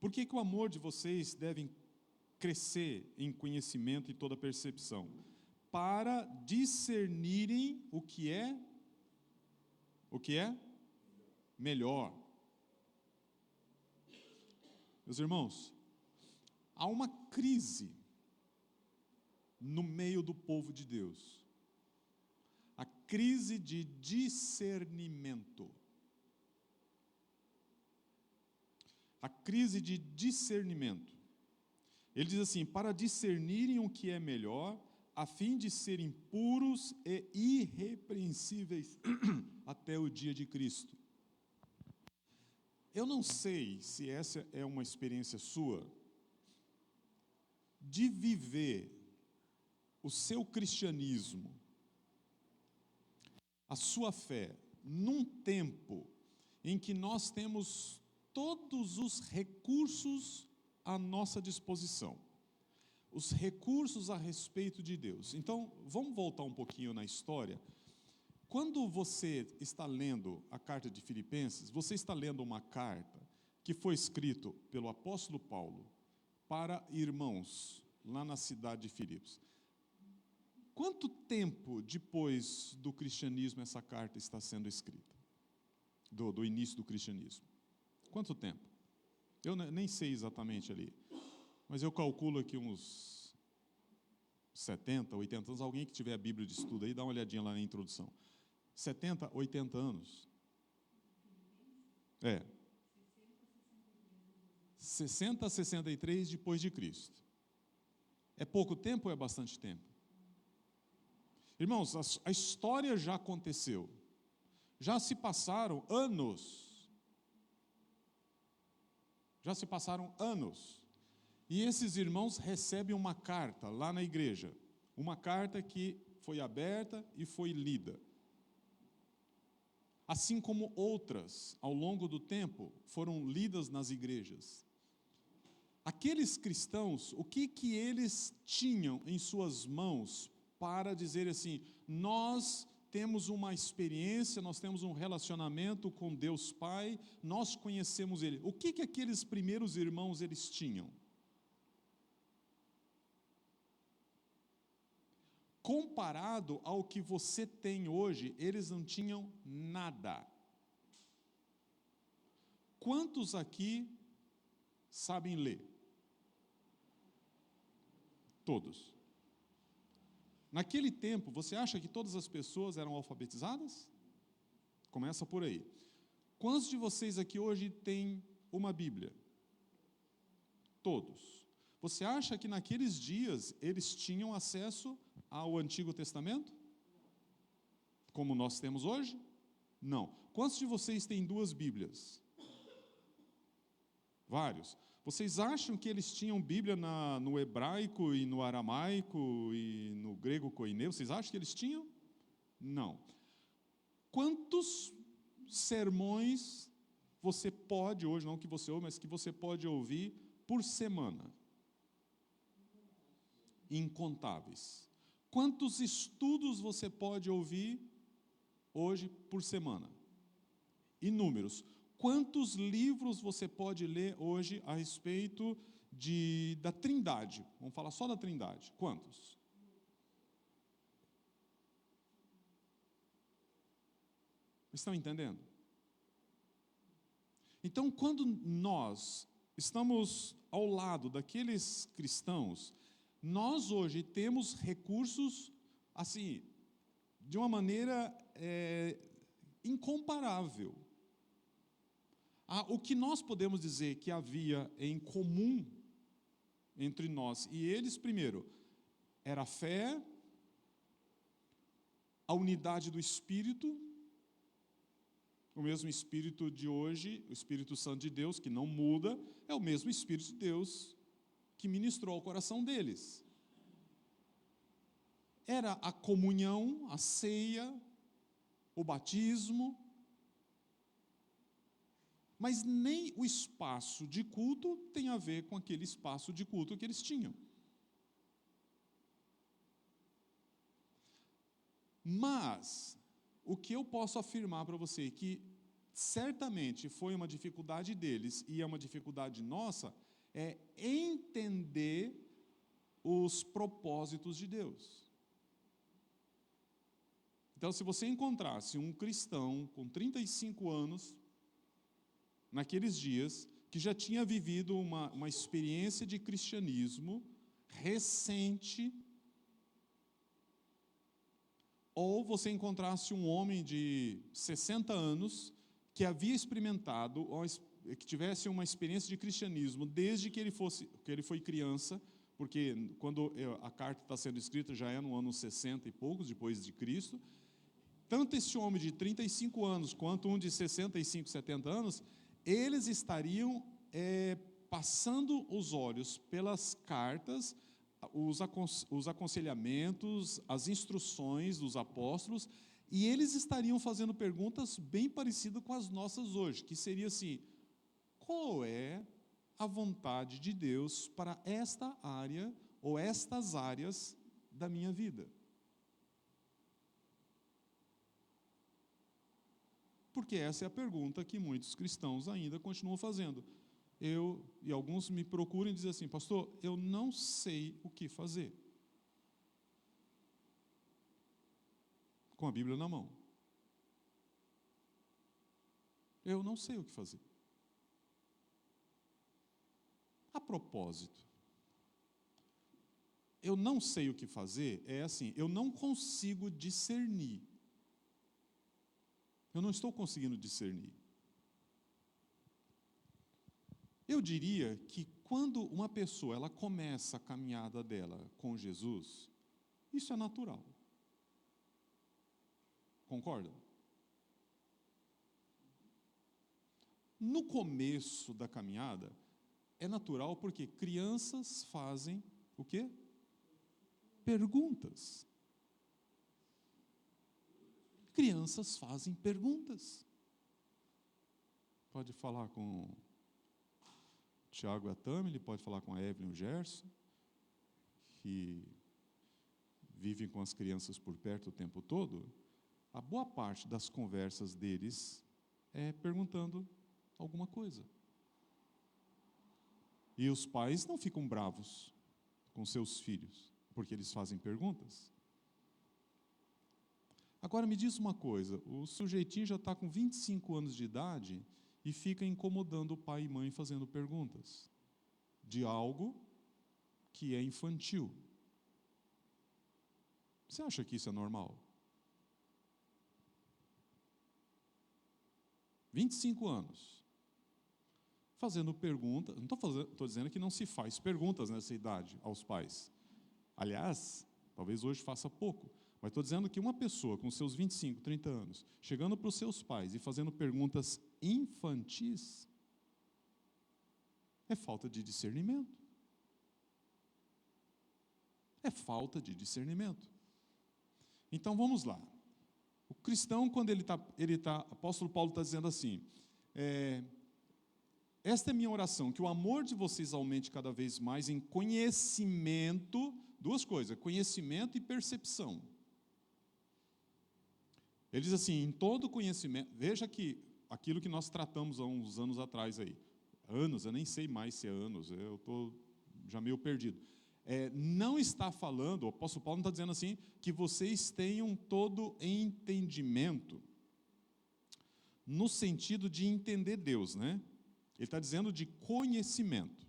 Por que que o amor de vocês deve crescer em conhecimento e toda percepção? Para discernirem o que é melhor. Meus irmãos, há uma crise no meio do povo de Deus. A crise de discernimento. A crise de discernimento. Ele diz assim: para discernirem o que é melhor, a fim de serem puros e irrepreensíveis até o dia de Cristo. Eu não sei se essa é uma experiência sua, de viver o seu cristianismo, a sua fé, num tempo em que nós temos todos os recursos à nossa disposição, os recursos a respeito de Deus. Então, vamos voltar um pouquinho na história. Quando você está lendo a carta de Filipenses, você está lendo uma carta que foi escrita pelo apóstolo Paulo para irmãos lá na cidade de Filipos. Quanto tempo depois do cristianismo essa carta está sendo escrita? Do início do cristianismo. Quanto tempo? Eu nem sei exatamente ali, mas eu calculo aqui uns 70, 80 anos. Alguém que tiver a Bíblia de estudo aí, dá uma olhadinha lá na introdução. 70, 80 anos. 60 a 63 depois de Cristo. É pouco tempo ou é bastante tempo? Irmãos, a história já aconteceu. Já se passaram anos. Já se passaram anos. E esses irmãos recebem uma carta lá na igreja. Uma carta que foi aberta e foi lida. Assim como outras, ao longo do tempo, foram lidas nas igrejas. Aqueles cristãos, o que eles tinham em suas mãos para dizer assim: nós temos uma experiência, nós temos um relacionamento com Deus Pai, nós conhecemos Ele. O que aqueles primeiros irmãos eles tinham? Comparado ao que você tem hoje, eles não tinham nada. Quantos aqui sabem ler? Todos. Naquele tempo, você acha que todas as pessoas eram alfabetizadas? Começa por aí. Quantos de vocês aqui hoje têm uma Bíblia? Todos. Você acha que naqueles dias eles tinham acesso ao Antigo Testamento? Como nós temos hoje? Não. Quantos de vocês têm duas Bíblias? Vários. Vocês acham que eles tinham Bíblia no hebraico e no aramaico e no grego koineu? Vocês acham que eles tinham? Não. Quantos sermões você pode hoje, não que você ouve, mas que você pode ouvir por semana? Incontáveis. Quantos estudos você pode ouvir hoje por semana? Inúmeros. Quantos livros você pode ler hoje a respeito da Trindade? Vamos falar só da Trindade. Quantos? Estão entendendo? Então, quando nós estamos ao lado daqueles cristãos, nós hoje temos recursos, assim, de uma maneira incomparável. O que nós podemos dizer que havia em comum entre nós e eles, primeiro, era a fé, a unidade do Espírito, o mesmo Espírito de hoje, o Espírito Santo de Deus, que não muda, é o mesmo Espírito de Deus que ministrou ao coração deles. Era a comunhão, a ceia, o batismo, mas nem o espaço de culto tem a ver com aquele espaço de culto que eles tinham. Mas o que eu posso afirmar para você é que certamente foi uma dificuldade deles e é uma dificuldade nossa, é entender os propósitos de Deus. Então, se você encontrasse um cristão com 35 anos, naqueles dias, que já tinha vivido uma experiência de cristianismo recente, ou você encontrasse um homem de 60 anos que havia experimentado, ou que tivesse uma experiência de cristianismo desde que ele foi criança, porque quando a carta está sendo escrita já é no ano 60 e poucos depois de Cristo, tanto esse homem de 35 anos quanto um de 65, 70 anos, eles estariam passando os olhos pelas cartas, os aconselhamentos, as instruções dos apóstolos, e eles estariam fazendo perguntas bem parecidas com as nossas hoje, que seria assim: qual é a vontade de Deus para esta área ou estas áreas da minha vida? Porque essa é a pergunta que muitos cristãos ainda continuam fazendo. E alguns me procuram e dizem assim: pastor, eu não sei o que fazer. Com a Bíblia na mão. Eu não sei o que fazer. A propósito, eu não sei o que fazer é assim, eu não consigo discernir. Eu não estou conseguindo discernir. Eu diria que quando uma pessoa ela começa a caminhada dela com Jesus, isso é natural. Concorda? No começo da caminhada, é natural porque crianças fazem o quê? Perguntas. Crianças fazem perguntas. Pode falar com o Tiago e a Tami, ele pode falar com a Evelyn e o Gerson, que vivem com as crianças por perto o tempo todo. A boa parte das conversas deles é perguntando alguma coisa. E os pais não ficam bravos com seus filhos, porque eles fazem perguntas. Agora me diz uma coisa, o sujeitinho já está com 25 anos de idade e fica incomodando o pai e mãe fazendo perguntas de algo que é infantil. Você acha que isso é normal? 25 anos. Fazendo perguntas, não estou dizendo que não se faz perguntas nessa idade aos pais. Aliás, talvez hoje faça pouco, mas estou dizendo que uma pessoa com seus 25, 30 anos, chegando para os seus pais e fazendo perguntas infantis, é falta de discernimento. É falta de discernimento. Então vamos lá. O cristão, quando apóstolo Paulo está dizendo assim, esta é minha oração, que o amor de vocês aumente cada vez mais em conhecimento, duas coisas, conhecimento e percepção. Ele diz assim, em todo conhecimento, veja que aquilo que nós tratamos há uns anos atrás aí, anos, eu nem sei mais se é anos, eu estou já meio perdido. Não está falando, o apóstolo Paulo não está dizendo assim, que vocês tenham todo entendimento, no sentido de entender Deus, né? Ele está dizendo de conhecimento,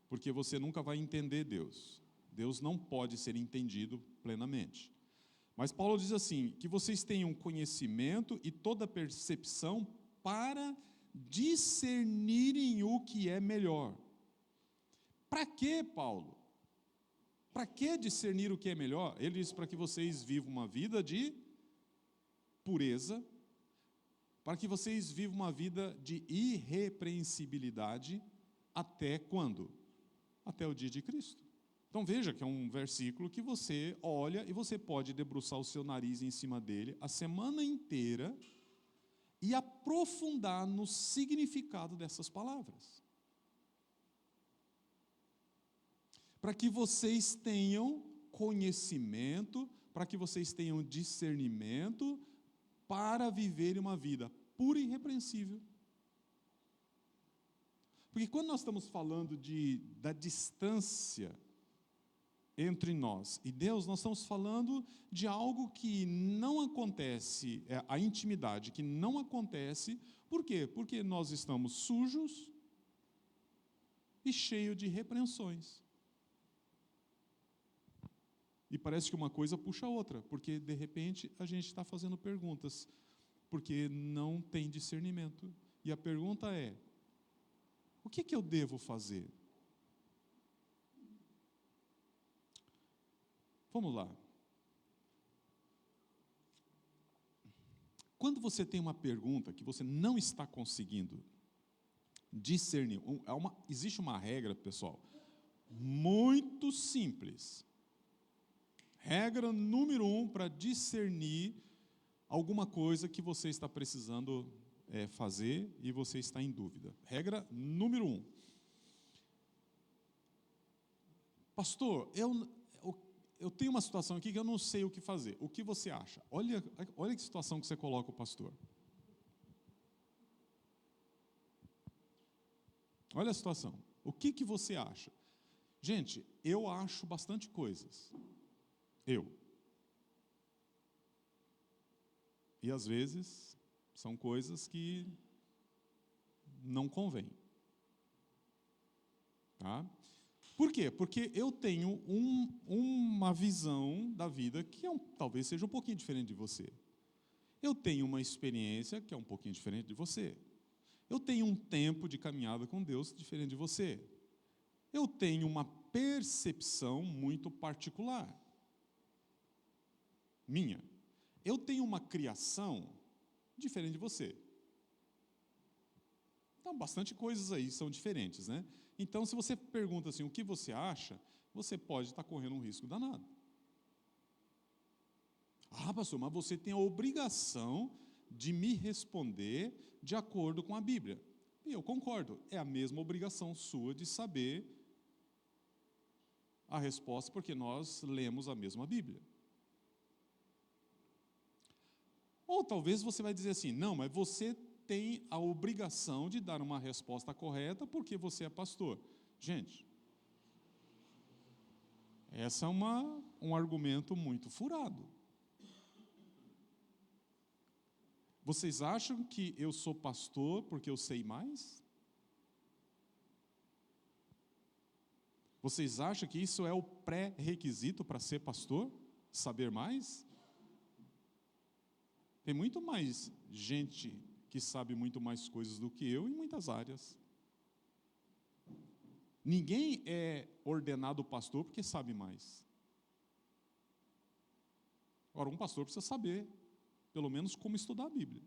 porque você nunca vai entender Deus. Deus não pode ser entendido plenamente. Mas Paulo diz assim, que vocês tenham conhecimento e toda percepção para discernirem o que é melhor. Para quê, Paulo? Para que discernir o que é melhor? Ele diz para que vocês vivam uma vida de pureza, para que vocês vivam uma vida de irrepreensibilidade, até quando? Até o dia de Cristo. Então veja que é um versículo que você olha e você pode debruçar o seu nariz em cima dele a semana inteira e aprofundar no significado dessas palavras. Para que vocês tenham conhecimento, para que vocês tenham discernimento, para viver uma vida pura e irrepreensível. Porque quando nós estamos falando da distância entre nós e Deus, nós estamos falando de algo que não acontece, a intimidade que não acontece. Por quê? Porque nós estamos sujos e cheios de repreensões. E parece que uma coisa puxa a outra, porque de repente a gente está fazendo perguntas, porque não tem discernimento. E a pergunta é: o que eu devo fazer? Vamos lá. Quando você tem uma pergunta que você não está conseguindo discernir, existe uma regra, pessoal, muito simples. Regra número 1 para discernir alguma coisa que você está precisando fazer e você está em dúvida. Regra número 1. Pastor, eu tenho uma situação aqui que eu não sei o que fazer. O que você acha? Olha que situação que você coloca o pastor. Olha a situação. O que você acha? Gente, eu acho bastante coisas. E às vezes são coisas que não convêm. Tá? Por quê? Porque eu tenho uma visão da vida que talvez seja um pouquinho diferente de você. Eu tenho uma experiência que é um pouquinho diferente de você. Eu tenho um tempo de caminhada com Deus diferente de você. Eu tenho uma percepção muito particular. Minha. Eu tenho uma criação diferente de você. Então, bastante coisas aí são diferentes, né? Então, se você pergunta assim, o que você acha, você pode estar correndo um risco danado. Ah, pastor, mas você tem a obrigação de me responder de acordo com a Bíblia. E eu concordo, é a mesma obrigação sua de saber a resposta, porque nós lemos a mesma Bíblia. Ou talvez você vai dizer assim, não, mas você tem a obrigação de dar uma resposta correta porque você é pastor. Gente, esse é um argumento muito furado. Vocês acham que eu sou pastor porque eu sei mais? Vocês acham que isso é o pré-requisito para ser pastor? Saber mais? Tem muito mais gente que sabe muito mais coisas do que eu em muitas áreas. Ninguém é ordenado pastor porque sabe mais. Agora, um pastor precisa saber, pelo menos, como estudar a Bíblia.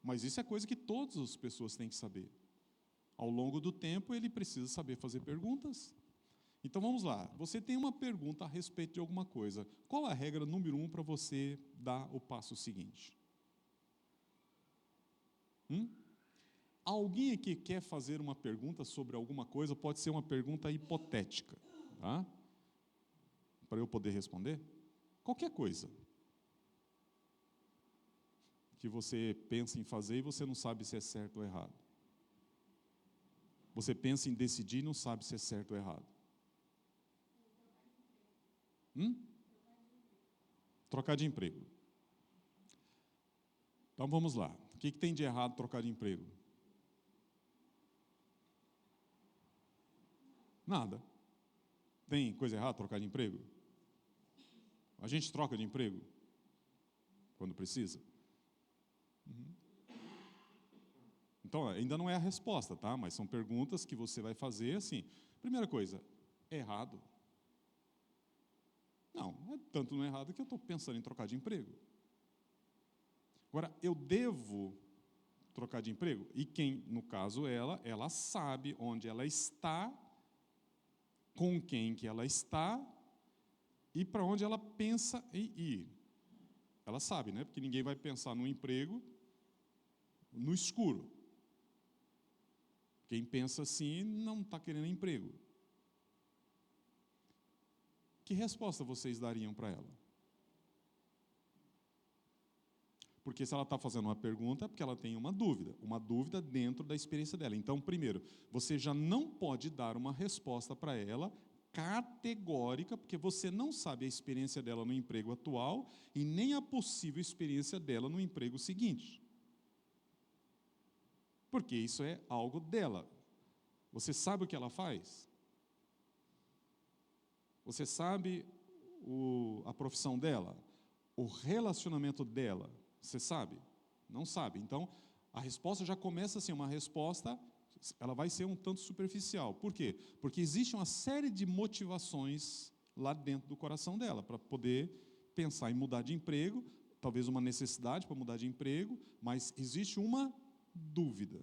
Mas isso é coisa que todas as pessoas têm que saber. Ao longo do tempo, ele precisa saber fazer perguntas. Então, vamos lá. Você tem uma pergunta a respeito de alguma coisa. Qual é a regra número 1 para você dar o passo seguinte? Alguém aqui quer fazer uma pergunta sobre alguma coisa? Pode ser uma pergunta hipotética, tá? Para eu poder responder? Qualquer coisa que você pensa em fazer e você não sabe se é certo ou errado. Você pensa em decidir e não sabe se é certo ou errado. Trocar de emprego. Então vamos lá. O que tem de errado trocar de emprego? Nada. Tem coisa errada trocar de emprego? A gente troca de emprego quando precisa? Então, ainda não é a resposta, tá? Mas são perguntas que você vai fazer assim. Primeira coisa, é errado? Não, tanto não é errado que eu estou pensando em trocar de emprego. Agora, eu devo trocar de emprego? E quem, no caso ela sabe onde ela está, com quem que ela está e para onde ela pensa em ir. Ela sabe, né? Porque ninguém vai pensar num emprego no escuro. Quem pensa assim não está querendo emprego. Que resposta vocês dariam para ela? Porque se ela está fazendo uma pergunta, é porque ela tem uma dúvida dentro da experiência dela. Então, primeiro, você já não pode dar uma resposta para ela categórica, porque você não sabe a experiência dela no emprego atual e nem a possível experiência dela no emprego seguinte. Porque isso é algo dela. Você sabe o que ela faz? Você sabe a profissão dela? O relacionamento dela? Você sabe? Não sabe. Então, a resposta já começa assim, uma resposta, ela vai ser um tanto superficial. Por quê? Porque existe uma série de motivações lá dentro do coração dela, para poder pensar em mudar de emprego, talvez uma necessidade para mudar de emprego, mas existe uma dúvida.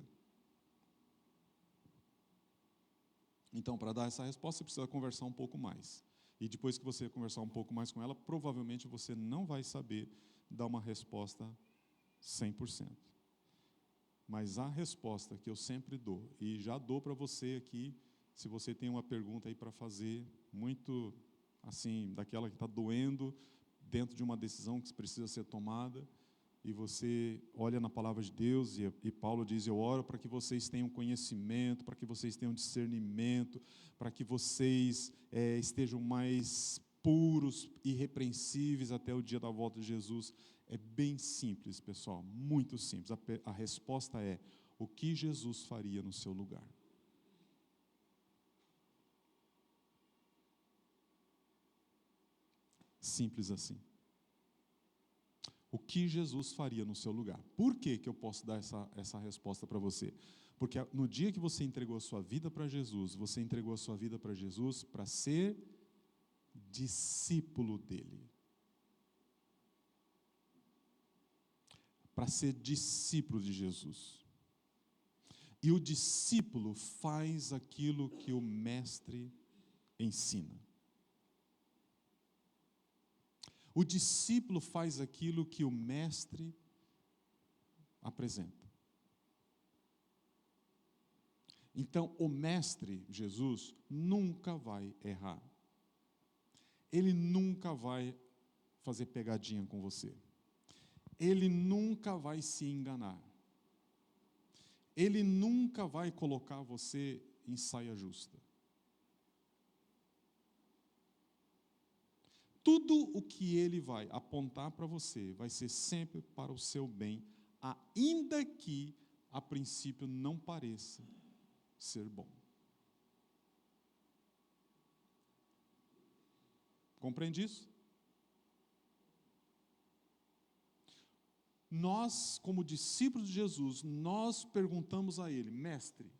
Então, para dar essa resposta, você precisa conversar um pouco mais. E depois que você conversar um pouco mais com ela, provavelmente você não vai saber dar uma resposta 100%. Mas a resposta que eu sempre dou, e já dou para você aqui, se você tem uma pergunta aí para fazer, muito assim, daquela que está doendo, dentro de uma decisão que precisa ser tomada, e você olha na palavra de Deus, e Paulo diz, eu oro para que vocês tenham conhecimento, para que vocês tenham discernimento, para que vocês estejam mais puros, irrepreensíveis até o dia da volta de Jesus. É bem simples, pessoal, muito simples. A resposta é, o que Jesus faria no seu lugar? Simples assim. O que Jesus faria no seu lugar? Por que eu posso dar essa resposta para você? Porque no dia que você entregou a sua vida para Jesus, você entregou a sua vida para Jesus para ser discípulo dele. Para ser discípulo de Jesus. E o discípulo faz aquilo que o mestre ensina. O discípulo faz aquilo que o mestre apresenta. Então, o mestre, Jesus, nunca vai errar. Ele nunca vai fazer pegadinha com você. Ele nunca vai se enganar. Ele nunca vai colocar você em saia justa. Tudo o que ele vai apontar para você vai ser sempre para o seu bem, ainda que a princípio não pareça ser bom. Compreende isso? Nós, como discípulos de Jesus, nós perguntamos a ele, mestre,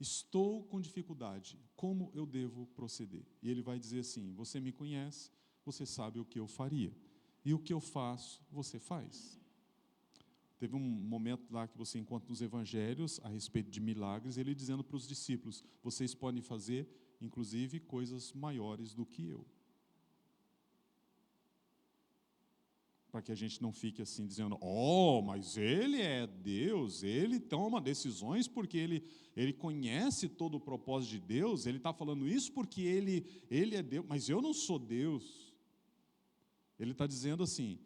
estou com dificuldade, como eu devo proceder? E ele vai dizer assim, você me conhece, você sabe o que eu faria, e o que eu faço, você faz. Teve um momento lá que você encontra nos evangelhos, a respeito de milagres, ele dizendo para os discípulos, vocês podem fazer, inclusive, coisas maiores do que eu. Para que a gente não fique assim dizendo, mas ele é Deus, ele toma decisões porque ele conhece todo o propósito de Deus, ele está falando isso porque ele é Deus, mas eu não sou Deus. Ele está dizendo assim,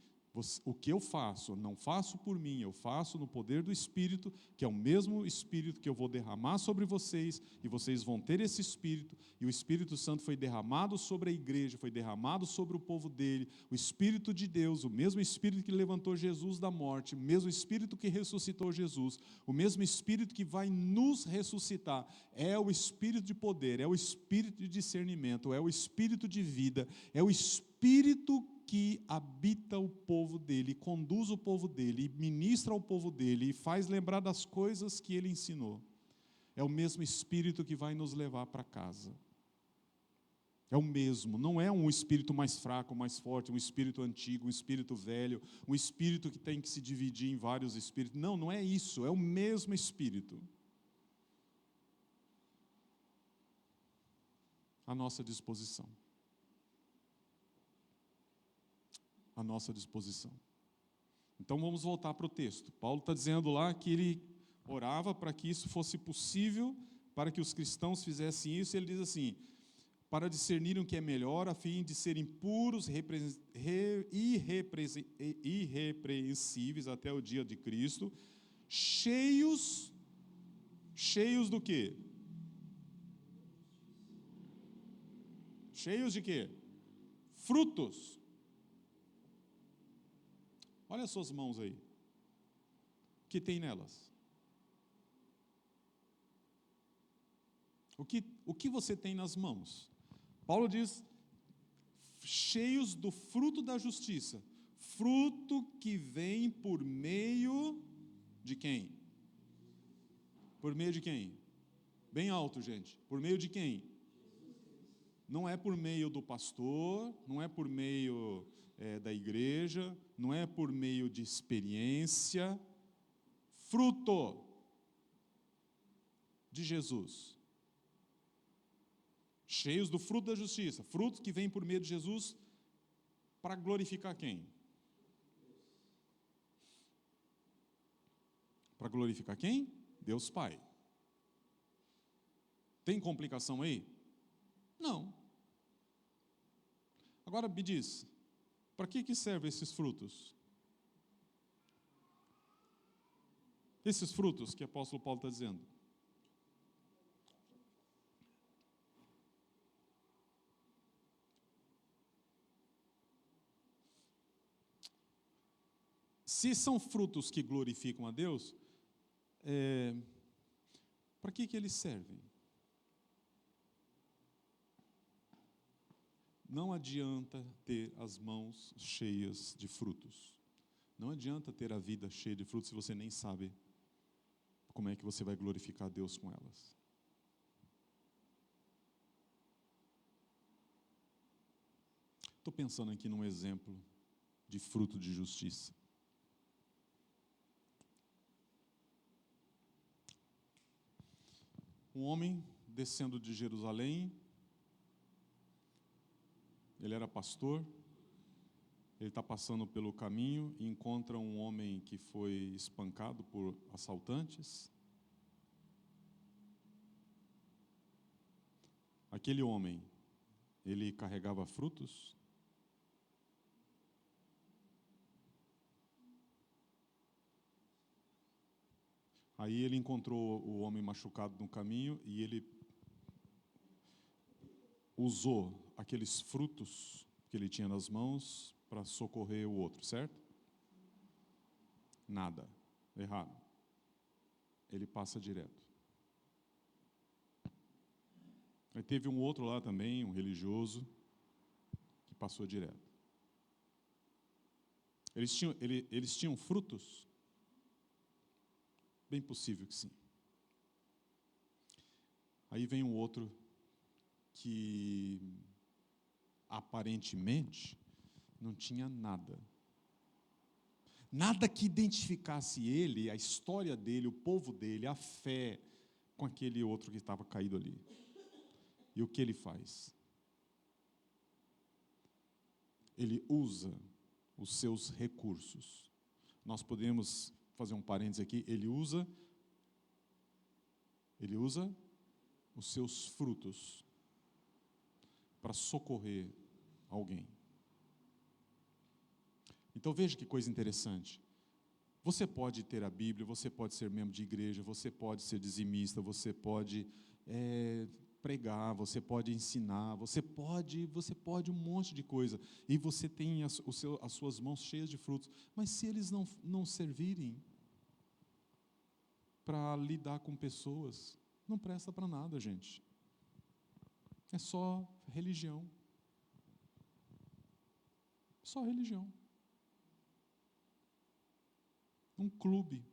o que eu faço, não faço por mim, eu faço no poder do Espírito, que é o mesmo Espírito que eu vou derramar sobre vocês, e vocês vão ter esse Espírito, e o Espírito Santo foi derramado sobre a igreja, foi derramado sobre o povo dele, o Espírito de Deus, o mesmo Espírito que levantou Jesus da morte, o mesmo Espírito que ressuscitou Jesus, o mesmo Espírito que vai nos ressuscitar, é o Espírito de poder, é o Espírito de discernimento, é o Espírito de vida, é o Espírito que habita o povo dele, conduz o povo dele, ministra ao povo dele e faz lembrar das coisas que ele ensinou. É o mesmo Espírito que vai nos levar para casa. É o mesmo, não é um espírito mais fraco, mais forte, um espírito antigo, um espírito velho, um espírito que tem que se dividir em vários espíritos. Não, não é isso, é o mesmo Espírito. À nossa disposição. À nossa disposição. Então vamos voltar para o texto. Paulo está dizendo lá que ele orava para que isso fosse possível, para que os cristãos fizessem isso, e ele diz assim, para discernirem o que é melhor, a fim de serem puros, irrepreensíveis até o dia de Cristo, cheios do quê? Cheios de quê? Frutos. Olha as suas mãos aí. O que tem nelas? O que você tem nas mãos? Paulo diz, cheios do fruto da justiça. Fruto que vem por meio de quem? Por meio de quem? Bem alto, gente. Por meio de quem? Não é por meio do pastor, não é por meio da igreja, não é por meio de experiência. Fruto de Jesus. Cheios do fruto da justiça. Frutos que vêm por meio de Jesus para glorificar quem? Para glorificar quem? Deus Pai. Tem complicação aí? Não. Agora me diz, para que servem esses frutos? Esses frutos que o apóstolo Paulo está dizendo. Se são frutos que glorificam a Deus, para que eles servem? Não adianta ter as mãos cheias de frutos. Não adianta ter a vida cheia de frutos se você nem sabe como é que você vai glorificar a Deus com elas. Estou pensando aqui num exemplo de fruto de justiça. Um homem descendo de Jerusalém, ele era pastor, ele está passando pelo caminho e encontra um homem que foi espancado por assaltantes. Aquele homem, ele carregava frutos? Aí ele encontrou o homem machucado no caminho e ele usou aqueles frutos que ele tinha nas mãos para socorrer o outro, certo? Nada. Errado. Ele passa direto. Aí teve um outro lá também, um religioso, que passou direto. Eles tinham frutos? Bem possível que sim. Aí vem um outro que aparentemente não tinha nada. Nada que identificasse ele, a história dele, o povo dele, a fé, com aquele outro que estava caído ali. E o que ele faz? Ele usa os seus recursos. Nós podemos fazer um parênteses aqui, ele usa os seus frutos para socorrer alguém. Então veja que coisa interessante. Você pode ter a Bíblia, você pode ser membro de igreja, você pode ser dizimista, você pode pregar, você pode ensinar, você pode um monte de coisa, e você tem as suas mãos cheias de frutos, mas se eles não servirem para lidar com pessoas, não presta para nada, gente. É só religião. Só religião. Um clube.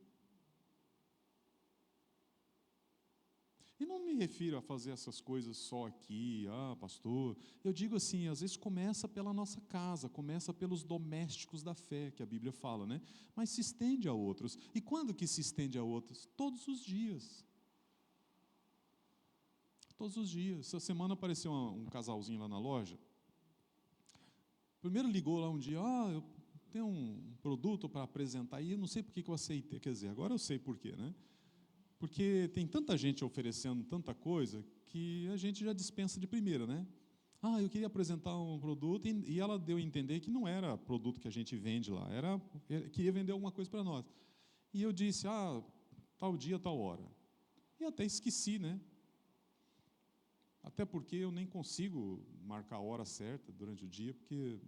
E não me refiro a fazer essas coisas só aqui, pastor. Eu digo assim, às vezes começa pela nossa casa, começa pelos domésticos da fé, que a Bíblia fala, né? Mas se estende a outros. E quando que se estende a outros? Todos os dias. Todos os dias. Essa semana apareceu um casalzinho lá na loja. Primeiro ligou lá um dia, eu tenho um produto para apresentar, e eu não sei por que eu aceitei, quer dizer, agora eu sei por quê, né? Porque tem tanta gente oferecendo tanta coisa que a gente já dispensa de primeira, né? eu queria apresentar um produto, e ela deu a entender que não era produto que a gente vende lá, queria vender alguma coisa para nós. E eu disse, tal dia, tal hora. E até esqueci, né? Até porque eu nem consigo marcar a hora certa durante o dia, porque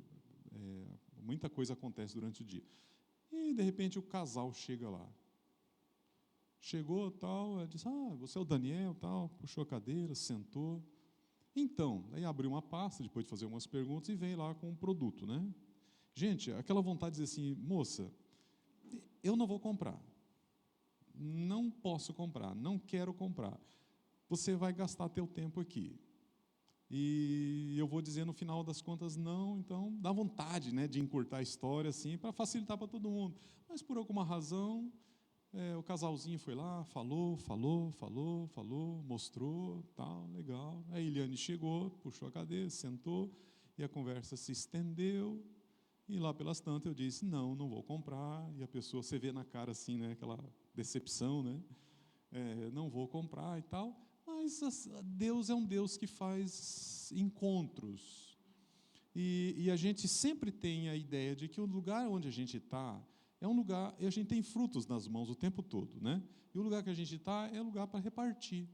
muita coisa acontece durante o dia. E, de repente, o casal chega lá. Chegou, tal, ela disse, você é o Daniel, tal, puxou a cadeira, sentou. Então, aí abriu uma pasta, depois de fazer umas perguntas, e veio lá com um produto, né? Gente, aquela vontade de dizer assim, moça, eu não vou comprar. Não posso comprar, não quero comprar. Você vai gastar teu tempo aqui. E eu vou dizer no final das contas não, então dá vontade, né, de encurtar a história assim, para facilitar para todo mundo. Mas por alguma razão, o casalzinho foi lá, falou, mostrou, tal, legal. A Eliane chegou, puxou a cadeira, sentou, e a conversa se estendeu. E lá pelas tantas eu disse, não vou comprar. E a pessoa, você vê na cara assim, né, aquela decepção, né? Não vou comprar e tal. Mas Deus é um Deus que faz encontros. E a gente sempre tem a ideia de que o lugar onde a gente está é um lugar, e a gente tem frutos nas mãos o tempo todo, né? E o lugar que a gente está é lugar para repartir.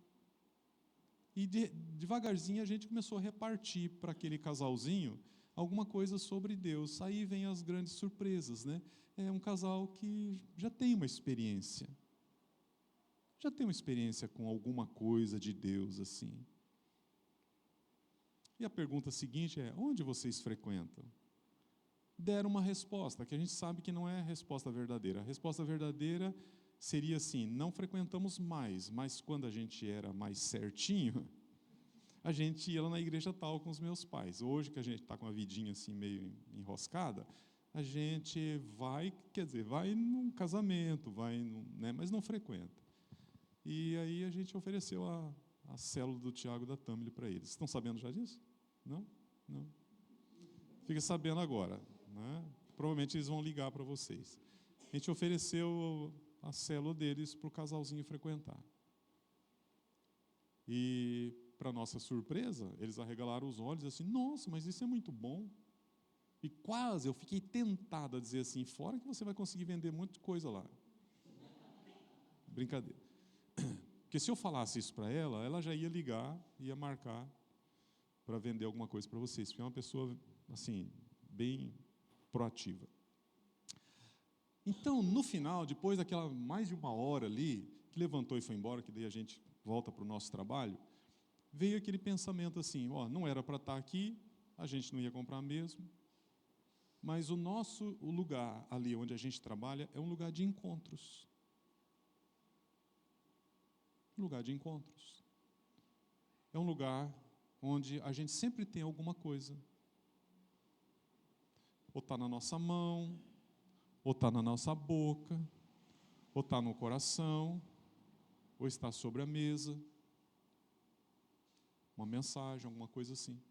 E devagarzinho a gente começou a repartir para aquele casalzinho alguma coisa sobre Deus. Aí vem as grandes surpresas, né? É um casal que já tem uma experiência. Já tem uma experiência com alguma coisa de Deus assim. E a pergunta seguinte é, onde vocês frequentam? Deram uma resposta, que a gente sabe que não é a resposta verdadeira. A resposta verdadeira seria assim, não frequentamos mais, mas quando a gente era mais certinho, a gente ia lá na igreja tal com os meus pais. Hoje que a gente está com a vidinha assim meio enroscada, a gente vai num casamento, né, mas não frequenta. E aí a gente ofereceu a célula do Tiago e da Tâmile para eles. Estão sabendo já disso? Não? Não. Fica sabendo agora, né? Provavelmente eles vão ligar para vocês. A gente ofereceu a célula deles para o casalzinho frequentar. E, para nossa surpresa, eles arregalaram os olhos assim, nossa, mas isso é muito bom. E quase eu fiquei tentado a dizer assim, fora que você vai conseguir vender muita coisa lá. Brincadeira. Porque se eu falasse isso para ela, ela já ia ligar, ia marcar para vender alguma coisa para vocês, porque é uma pessoa, assim, bem proativa. Então, no final, depois daquela mais de uma hora ali, que levantou e foi embora, que daí a gente volta para o nosso trabalho, veio aquele pensamento assim, não era para estar aqui, a gente não ia comprar mesmo, mas o lugar ali onde a gente trabalha é um lugar de encontros. Um lugar de encontros. É um lugar onde a gente sempre tem alguma coisa. Ou está na nossa mão, ou está na nossa boca, ou está no coração, ou está sobre a mesa. Uma mensagem, alguma coisa assim.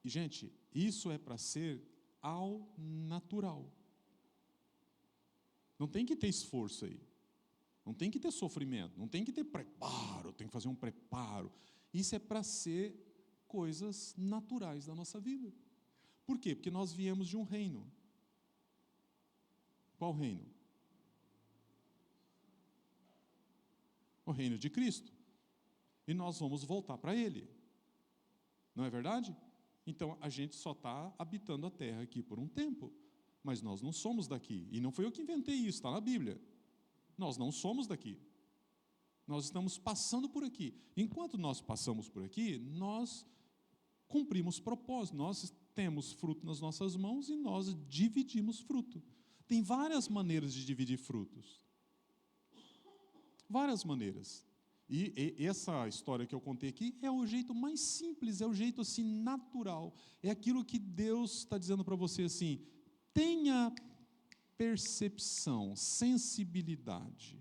E, gente, isso é para ser ao natural. Não tem que ter esforço aí. Não tem que ter sofrimento, não tem que ter preparo, tem que fazer um preparo. Isso é para ser coisas naturais da nossa vida. Por quê? Porque nós viemos de um reino. Qual reino? O reino de Cristo. E nós vamos voltar para Ele. Não é verdade? Então, a gente só está habitando a terra aqui por um tempo. Mas nós não somos daqui. E não foi eu que inventei isso, está na Bíblia. Nós não somos daqui. Nós estamos passando por aqui. Enquanto nós passamos por aqui, nós cumprimos propósito. Nós temos fruto nas nossas mãos e nós dividimos fruto. Tem várias maneiras de dividir frutos. Várias maneiras. E essa história que eu contei aqui é o jeito mais simples, é o jeito assim natural. É aquilo que Deus está dizendo para você assim, tenha percepção, sensibilidade.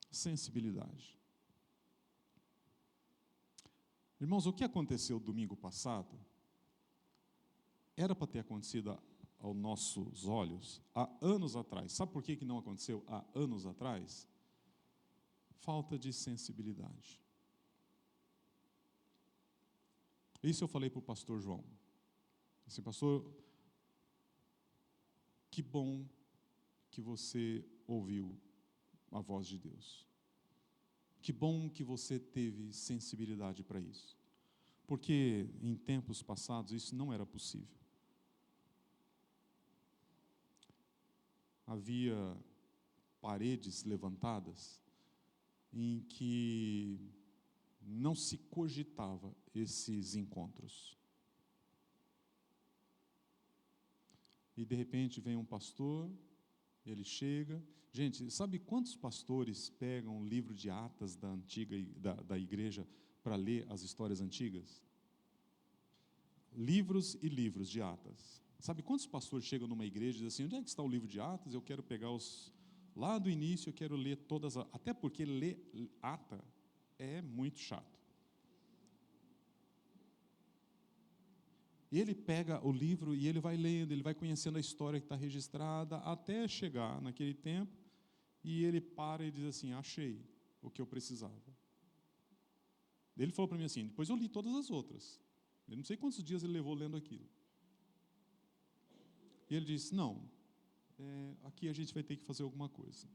Sensibilidade. Irmãos, o que aconteceu domingo passado era para ter acontecido aos nossos olhos há anos atrás. Sabe por que não aconteceu há anos atrás? Falta de sensibilidade. Isso eu falei para o pastor João. Assim, pastor, que bom que você ouviu a voz de Deus. Que bom que você teve sensibilidade para isso. Porque em tempos passados isso não era possível. Havia paredes levantadas em que não se cogitava esses encontros. E de repente vem um pastor, ele chega. Gente, sabe quantos pastores pegam o livro de Atas da antiga da igreja para ler as histórias antigas? Livros e livros de Atas. Sabe quantos pastores chegam numa igreja e dizem assim, onde é que está o livro de Atas? Eu quero pegar os lá do início, eu quero ler todas, até porque ler ata é muito chato. E ele pega o livro e ele vai lendo, ele vai conhecendo a história que está registrada, até chegar naquele tempo, e ele para e diz assim, achei o que eu precisava. Ele falou para mim assim, depois eu li todas as outras. Eu não sei quantos dias ele levou lendo aquilo. E ele disse, não, aqui a gente vai ter que fazer alguma coisa.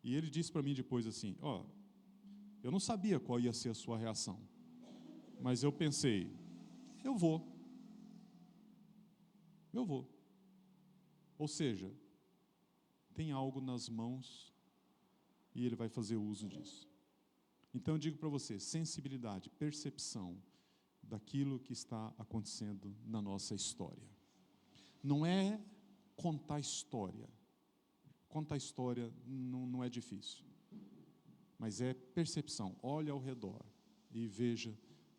E ele disse para mim depois assim, eu não sabia qual ia ser a sua reação, mas eu pensei, eu vou. Ou seja, tem algo nas mãos e ele vai fazer uso disso. Então eu digo para você, sensibilidade, percepção daquilo que está acontecendo na nossa história. Não é contar história. Contar história não é difícil. Mas é percepção. Olha ao redor e veja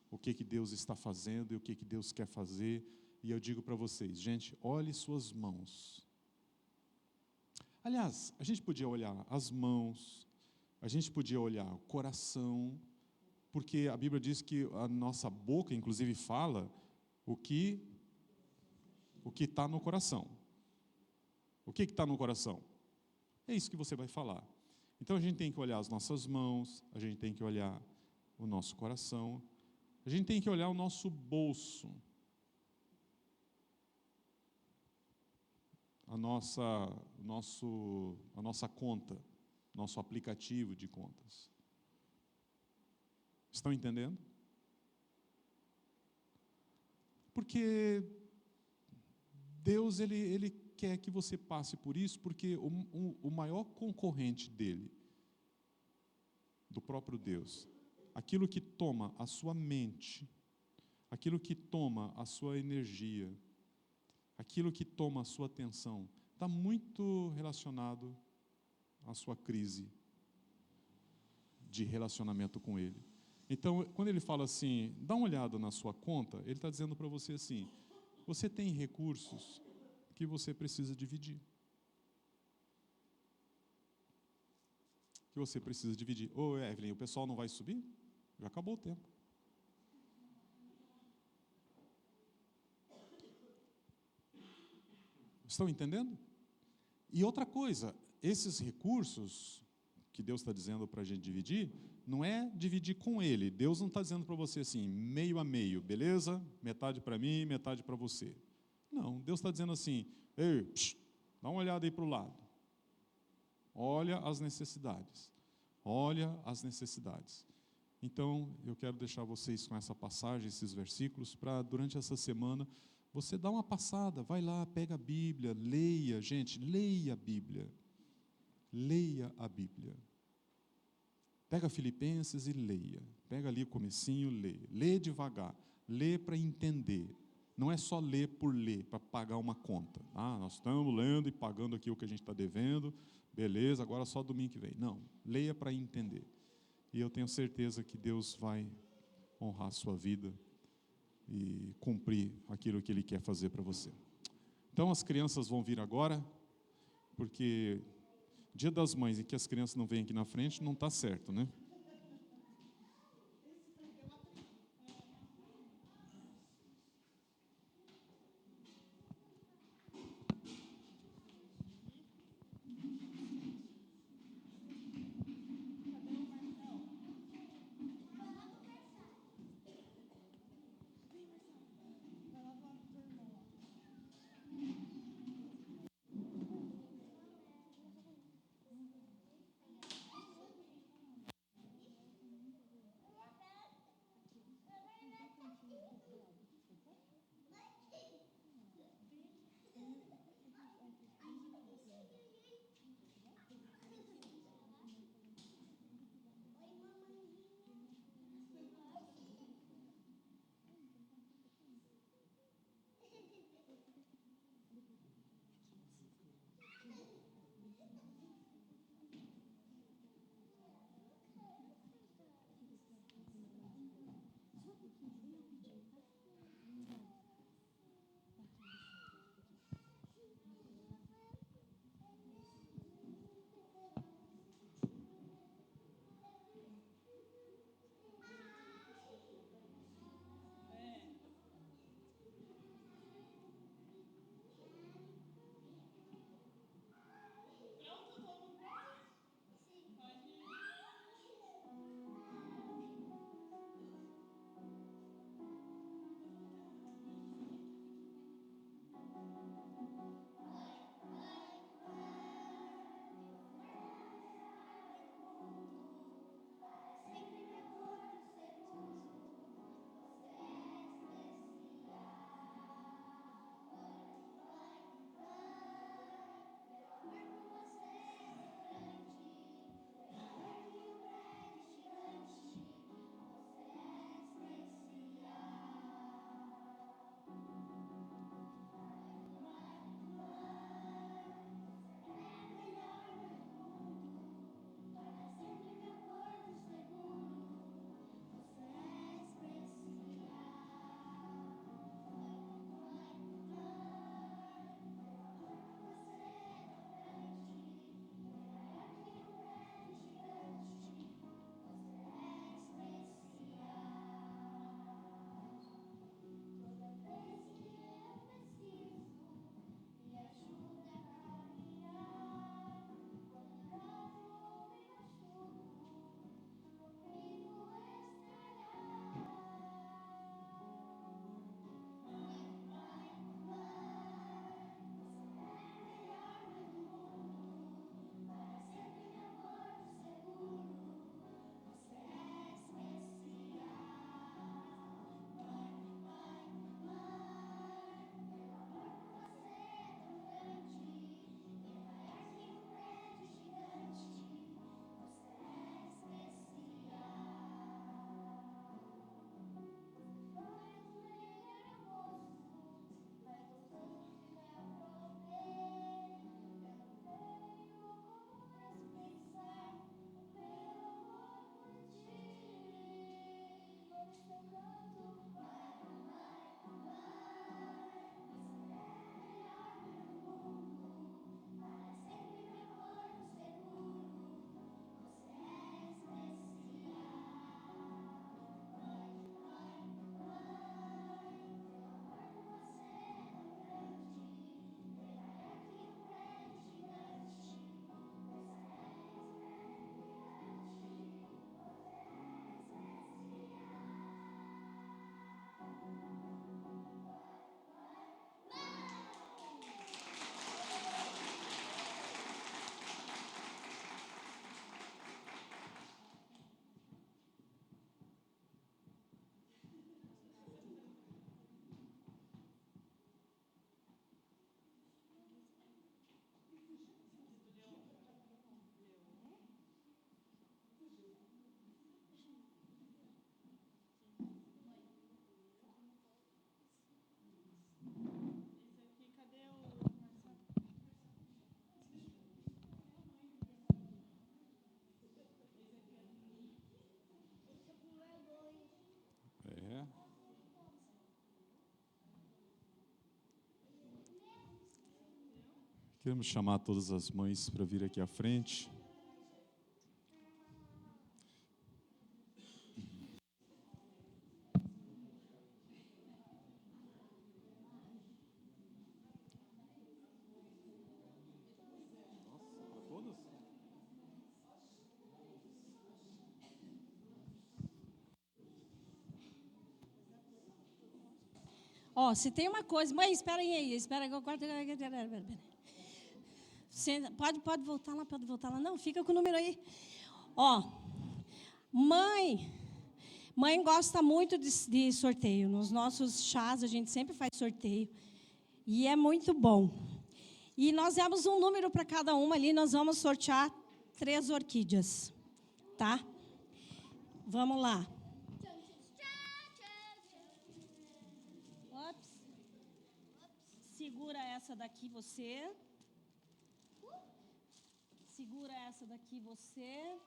o que Deus está fazendo e o que Deus quer fazer. E eu digo para vocês, gente, olhe suas mãos. Aliás, a gente podia olhar as mãos, a gente podia olhar o coração, porque a Bíblia diz que a nossa boca, inclusive, fala o que está no coração. O que está no coração? É isso que você vai falar. Então a gente tem que olhar as nossas mãos, a gente tem que olhar o nosso coração, a gente tem que olhar o nosso bolso. A nossa conta, nosso aplicativo de contas. Estão entendendo? Porque Deus, ele quer que você passe por isso, porque o maior concorrente dele, do próprio Deus, aquilo que toma a sua mente, aquilo que toma a sua energia, aquilo que toma a sua atenção, está muito relacionado à sua crise de relacionamento com Ele. Então, quando ele fala assim, dá uma olhada na sua conta, ele está dizendo para você assim, você tem recursos que você precisa dividir. Que você precisa dividir. Ô, Evelyn, o pessoal não vai subir? Já acabou o tempo. Estão entendendo? E outra coisa, esses recursos que Deus está dizendo para a gente dividir, não é dividir com Ele. Deus não está dizendo para você assim, meio a meio, beleza? Metade para mim, metade para você. Não, Deus está dizendo assim, ei, dá uma olhada aí para o lado. Olha as necessidades. Olha as necessidades. Então, eu quero deixar vocês com essa passagem, esses versículos, para durante essa semana, você dá uma passada, vai lá, pega a Bíblia, leia, gente, leia a Bíblia. Leia a Bíblia. Pega Filipenses e leia. Pega ali o comecinho, leia. Lê devagar, lê para entender. Não é só ler por ler, para pagar uma conta. Nós estamos lendo e pagando aqui o que a gente está devendo, beleza, agora só domingo que vem. Não, leia para entender. E eu tenho certeza que Deus vai honrar a sua vida e cumprir aquilo que Ele quer fazer para você. Então as crianças vão vir agora, porque Dia das Mães em que as crianças não vêm aqui na frente, não está certo, né? Queremos chamar todas as mães para vir aqui à frente. Ó, se tem uma coisa... Mãe, espera aí. Espera. Pode voltar lá. Não, fica com o número aí. Ó, mãe gosta muito de sorteio. Nos nossos chás, a gente sempre faz sorteio. E é muito bom. E nós demos um número para cada uma ali. Nós vamos sortear 3 orquídeas. Tá? Vamos lá. Segura essa daqui, você. Segura essa daqui, você.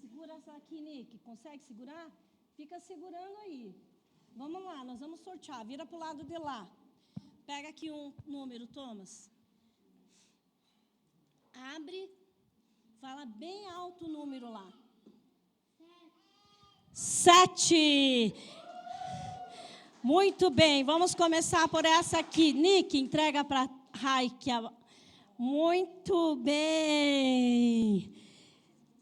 Segura essa daqui, Nick. Consegue segurar? Fica segurando aí. Vamos lá, nós vamos sortear. Vira para o lado de lá. Pega aqui um número, Thomas. Abre. Fala bem alto o número lá. 7. Muito bem, vamos começar por essa aqui. Nick, entrega para Raik. Muito bem.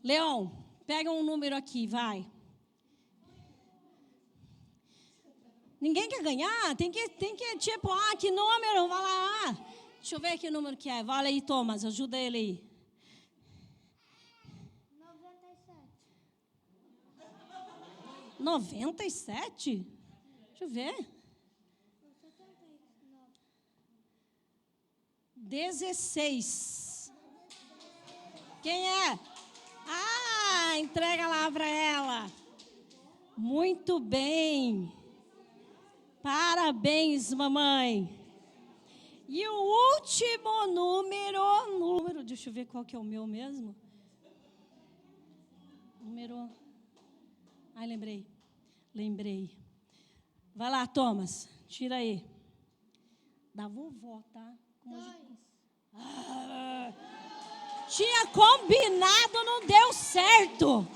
Leão, pega um número aqui, vai. Ninguém quer ganhar? Tem que tipo, que número? Vai lá. Deixa eu ver que número que é. Vai aí, Thomas, ajuda ele aí. 97? Deixa eu ver. 16. Quem é? Entrega lá para ela. Muito bem. Parabéns, mamãe. E o último número, deixa eu ver qual que é o meu mesmo. Lembrei. Vai lá, Thomas, tira aí. Da vovó, tá? 2. Tinha combinado, não deu certo.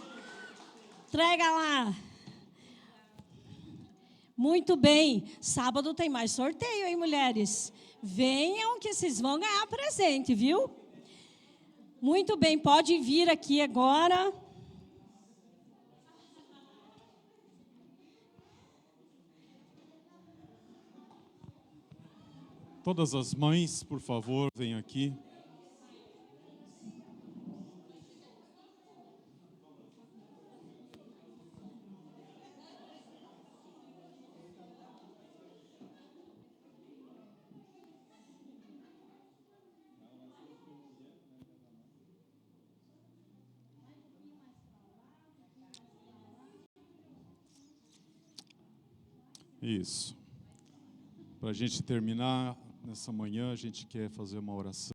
Entrega lá. Muito bem. Sábado tem mais sorteio, hein, mulheres? Venham que vocês vão ganhar presente, viu? Muito bem, pode vir aqui agora. Todas as mães, por favor, venham aqui. Isso. Para a gente terminar nessa manhã, a gente quer fazer uma oração.